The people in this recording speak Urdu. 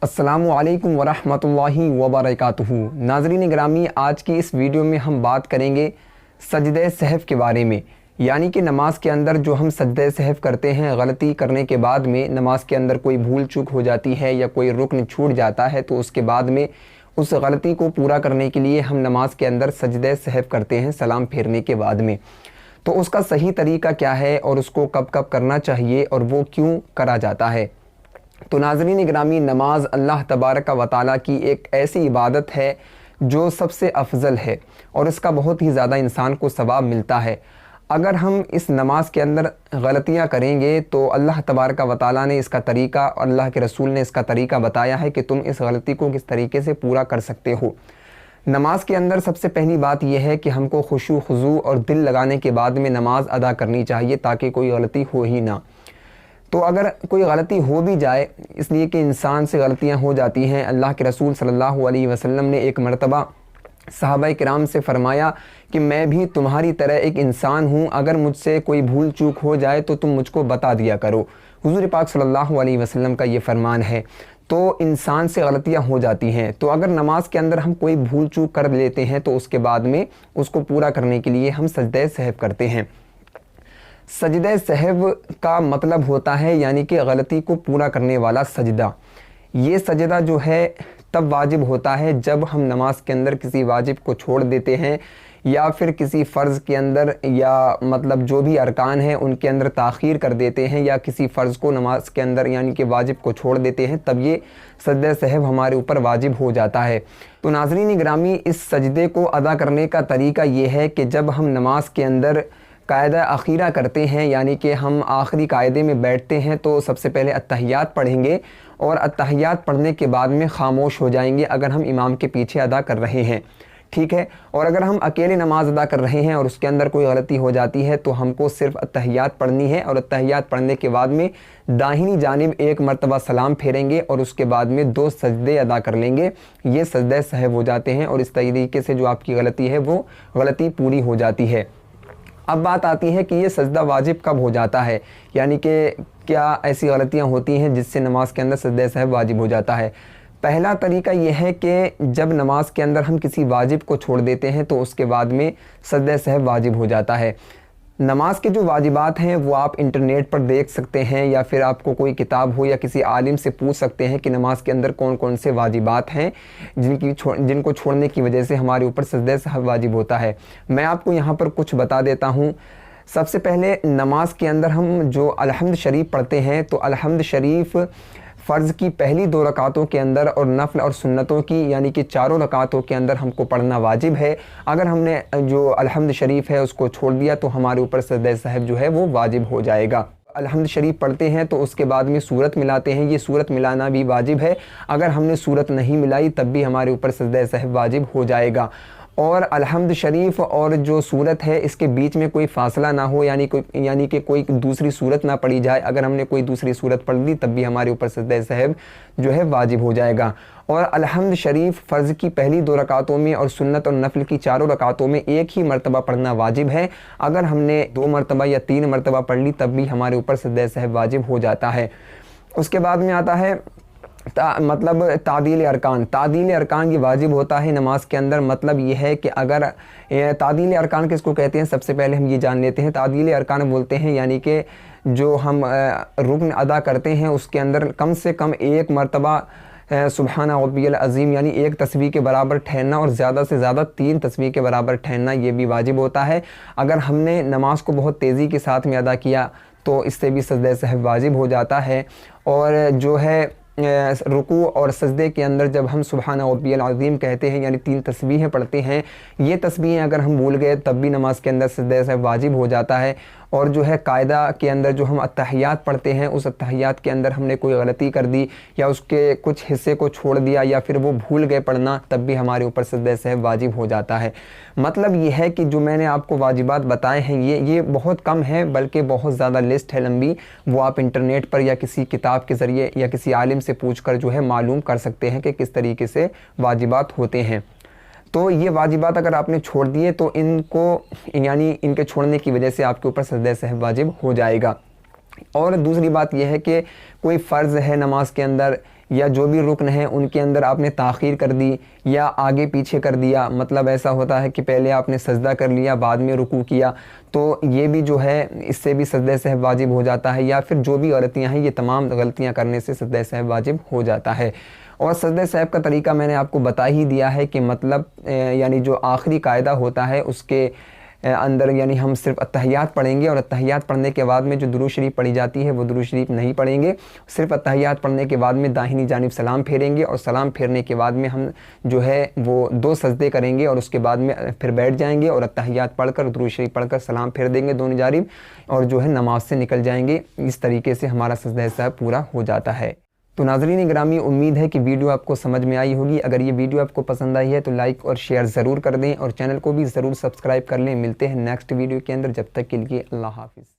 السلام علیکم ورحمۃ اللہ وبرکاتہ۔ ناظرین گرامی، آج کی اس ویڈیو میں ہم بات کریں گے سجدہ سہو کے بارے میں، یعنی کہ نماز کے اندر جو ہم سجدہ سہو کرتے ہیں، غلطی کرنے کے بعد میں نماز کے اندر کوئی بھول چوک ہو جاتی ہے یا کوئی رکن چھوٹ جاتا ہے تو اس کے بعد میں اس غلطی کو پورا کرنے کے لیے ہم نماز کے اندر سجدہ سہو کرتے ہیں سلام پھیرنے کے بعد میں۔ تو اس کا صحیح طریقہ کیا ہے اور اس کو کب کب کرنا چاہیے اور وہ کیوں کرا جاتا ہے؟ تو ناظرین گرامی، نماز اللہ تبارک و تعالیٰ کی ایک ایسی عبادت ہے جو سب سے افضل ہے اور اس کا بہت ہی زیادہ انسان کو ثواب ملتا ہے۔ اگر ہم اس نماز کے اندر غلطیاں کریں گے تو اللہ تبارک و تعالیٰ نے اس کا طریقہ اور اللہ کے رسول نے اس کا طریقہ بتایا ہے کہ تم اس غلطی کو کس طریقے سے پورا کر سکتے ہو۔ نماز کے اندر سب سے پہلی بات یہ ہے کہ ہم کو خشوع خضوع اور دل لگانے کے بعد میں نماز ادا کرنی چاہیے تاکہ کوئی غلطی ہو ہی نہ۔ تو اگر کوئی غلطی ہو بھی جائے، اس لیے کہ انسان سے غلطیاں ہو جاتی ہیں، اللہ کے رسول صلی اللہ علیہ وسلم نے ایک مرتبہ صحابہ کرام سے فرمایا کہ میں بھی تمہاری طرح ایک انسان ہوں، اگر مجھ سے کوئی بھول چوک ہو جائے تو تم مجھ کو بتا دیا کرو۔ حضور پاک صلی اللہ علیہ وسلم کا یہ فرمان ہے۔ تو انسان سے غلطیاں ہو جاتی ہیں، تو اگر نماز کے اندر ہم کوئی بھول چوک کر لیتے ہیں تو اس کے بعد میں اس کو پورا کرنے کے لیے ہم سجدہ سہو کرتے ہیں۔ سجدہ سہو کا مطلب ہوتا ہے یعنی کہ غلطی کو پورا کرنے والا سجدہ۔ یہ سجدہ جو ہے تب واجب ہوتا ہے جب ہم نماز کے اندر کسی واجب کو چھوڑ دیتے ہیں یا پھر کسی فرض کے اندر یا مطلب جو بھی ارکان ہیں ان کے اندر تاخیر کر دیتے ہیں یا کسی فرض کو نماز کے اندر یعنی کہ واجب کو چھوڑ دیتے ہیں، تب یہ سجدہ سہو ہمارے اوپر واجب ہو جاتا ہے۔ تو ناظرین گرامی، اس سجدے کو ادا کرنے کا طریقہ یہ ہے کہ جب ہم نماز کے اندر قاعدہ اخیرہ کرتے ہیں یعنی کہ ہم آخری قاعدے میں بیٹھتے ہیں تو سب سے پہلے اتحیات پڑھیں گے اور اتحیات پڑھنے کے بعد میں خاموش ہو جائیں گے اگر ہم امام کے پیچھے ادا کر رہے ہیں، ٹھیک ہے؟ اور اگر ہم اکیلے نماز ادا کر رہے ہیں اور اس کے اندر کوئی غلطی ہو جاتی ہے تو ہم کو صرف اتحیات پڑھنی ہے اور اتحیات پڑھنے کے بعد میں داہنی جانب ایک مرتبہ سلام پھیریں گے اور اس کے بعد میں 2 سجدے ادا کر لیں گے۔ یہ سجدہ سہو ہو جاتے ہیں اور اس طریقے سے جو آپ کی غلطی ہے وہ غلطی پوری ہو جاتی ہے۔ اب بات آتی ہے کہ یہ سجدہ واجب کب ہو جاتا ہے، یعنی کہ کیا ایسی غلطیاں ہوتی ہیں جس سے نماز کے اندر سجدہ سہو واجب ہو جاتا ہے؟ پہلا طریقہ یہ ہے کہ جب نماز کے اندر ہم کسی واجب کو چھوڑ دیتے ہیں تو اس کے بعد میں سجدہ سہو واجب ہو جاتا ہے۔ نماز کے جو واجبات ہیں وہ آپ انٹرنیٹ پر دیکھ سکتے ہیں یا پھر آپ کو کوئی کتاب ہو یا کسی عالم سے پوچھ سکتے ہیں کہ نماز کے اندر کون کون سے واجبات ہیں جن کو چھوڑنے کی وجہ سے ہمارے اوپر سجدہ سہو واجب ہوتا ہے۔ میں آپ کو یہاں پر کچھ بتا دیتا ہوں۔ سب سے پہلے نماز کے اندر ہم جو الحمد شریف پڑھتے ہیں تو الحمد شریف فرض کی پہلی 2 رکعتوں کے اندر اور نفل اور سنتوں کی یعنی کہ 4 رکعتوں کے اندر ہم کو پڑھنا واجب ہے۔ اگر ہم نے جو الحمد شریف ہے اس کو چھوڑ دیا تو ہمارے اوپر سجدہ سہو جو ہے وہ واجب ہو جائے گا۔ الحمد شریف پڑھتے ہیں تو اس کے بعد میں سورت ملاتے ہیں، یہ سورت ملانا بھی واجب ہے۔ اگر ہم نے سورت نہیں ملائی تب بھی ہمارے اوپر سجدہ سہو واجب ہو جائے گا۔ اور الحمد شریف اور جو سورت ہے اس کے بیچ میں کوئی فاصلہ نہ ہو یعنی کہ کوئی دوسری سورت نہ پڑھی جائے۔ اگر ہم نے کوئی دوسری سورت پڑھ لی تب بھی ہمارے اوپر سجدہ سہو جو ہے واجب ہو جائے گا۔ اور الحمد شریف فرض کی پہلی 2 رکعتوں میں اور سنت اور نفل کی 4 رکعتوں میں ایک ہی مرتبہ پڑھنا واجب ہے۔ اگر ہم نے 2 مرتبہ یا 3 مرتبہ پڑھ لی تب بھی ہمارے اوپر سجدہ سہو واجب ہو جاتا ہے۔ اس کے بعد میں آتا ہے مطلب تعدیل ارکان۔ تعدیل ارکان یہ واجب ہوتا ہے نماز کے اندر۔ مطلب یہ ہے کہ اگر تعدیل ارکان کس کو کہتے ہیں، سب سے پہلے ہم یہ جان لیتے ہیں۔ تعدیل ارکان بولتے ہیں یعنی کہ جو ہم رکن ادا کرتے ہیں اس کے اندر کم سے کم 1 مرتبہ سبحان ربی العظیم یعنی 1 تسبیح کے برابر ٹھہرنا اور زیادہ سے زیادہ 3 تسبیح کے برابر ٹھہرنا، یہ بھی واجب ہوتا ہے۔ اگر ہم نے نماز کو بہت تیزی کے ساتھ میں ادا کیا تو اس سے بھی سجدہ سہو واجب ہو جاتا ہے۔ اور جو ہے رکوع اور سجدے کے اندر جب ہم سبحان ربی العظیم کہتے ہیں یعنی 3 تسبیحیں پڑھتے ہیں، یہ تسبیحیں اگر ہم بھول گئے تب بھی نماز کے اندر سجدہ سہو واجب ہو جاتا ہے۔ اور جو ہے قاعدہ کے اندر جو ہم اتحیات پڑھتے ہیں اس اتحیات کے اندر ہم نے کوئی غلطی کر دی یا اس کے کچھ حصے کو چھوڑ دیا یا پھر وہ بھول گئے پڑھنا، تب بھی ہمارے اوپر سجدہ سہو واجب ہو جاتا ہے۔ مطلب یہ ہے کہ جو میں نے آپ کو واجبات بتائے ہیں یہ بہت کم ہے، بلکہ بہت زیادہ لسٹ ہے لمبی، وہ آپ انٹرنیٹ پر یا کسی کتاب کے ذریعے یا کسی عالم سے پوچھ کر جو ہے معلوم کر سکتے ہیں کہ کس طریقے سے واجبات ہوتے ہیں۔ تو یہ واجبات اگر آپ نے چھوڑ دیے تو ان کو یعنی ان کے چھوڑنے کی وجہ سے آپ کے اوپر سجدہ سہو واجب ہو جائے گا۔ اور دوسری بات یہ ہے کہ کوئی فرض ہے نماز کے اندر یا جو بھی رکن ہیں ان کے اندر آپ نے تاخیر کر دی یا آگے پیچھے کر دیا، مطلب ایسا ہوتا ہے کہ پہلے آپ نے سجدہ کر لیا بعد میں رکوع کیا، تو یہ بھی جو ہے اس سے بھی سجدہ سہو واجب ہو جاتا ہے، یا پھر جو بھی غلطیاں ہیں یہ تمام غلطیاں کرنے سے سجدہ سہو واجب ہو جاتا ہے۔ اور سجدہ سہو کا طریقہ میں نے آپ کو بتا ہی دیا ہے کہ مطلب یعنی جو آخری قاعدہ ہوتا ہے اس کے اندر یعنی ہم صرف اتحیات پڑھیں گے، اور اتحیات پڑھنے کے بعد میں جو درود شریف پڑھی جاتی ہے وہ درود شریف نہیں پڑھیں گے، صرف اتحیات پڑھنے کے بعد میں داہنی جانب سلام پھیریں گے، اور سلام پھیرنے کے بعد میں ہم جو ہے وہ 2 سجدے کریں گے، اور اس کے بعد میں پھر بیٹھ جائیں گے اور اتحیات پڑھ کر درود شریف پڑھ کر سلام پھیر دیں گے دونوں جانب، اور جو ہے نماز سے نکل جائیں گے۔ اس طریقے سے ہمارا سجدہ سہو پورا ہو جاتا ہے۔ تو ناظرین گرامی، امید ہے کہ ویڈیو آپ کو سمجھ میں آئی ہوگی۔ اگر یہ ویڈیو آپ کو پسند آئی ہے تو لائک اور شیئر ضرور کر دیں، اور چینل کو بھی ضرور سبسکرائب کر لیں۔ ملتے ہیں نیکسٹ ویڈیو کے اندر، جب تک کے لیے اللہ حافظ۔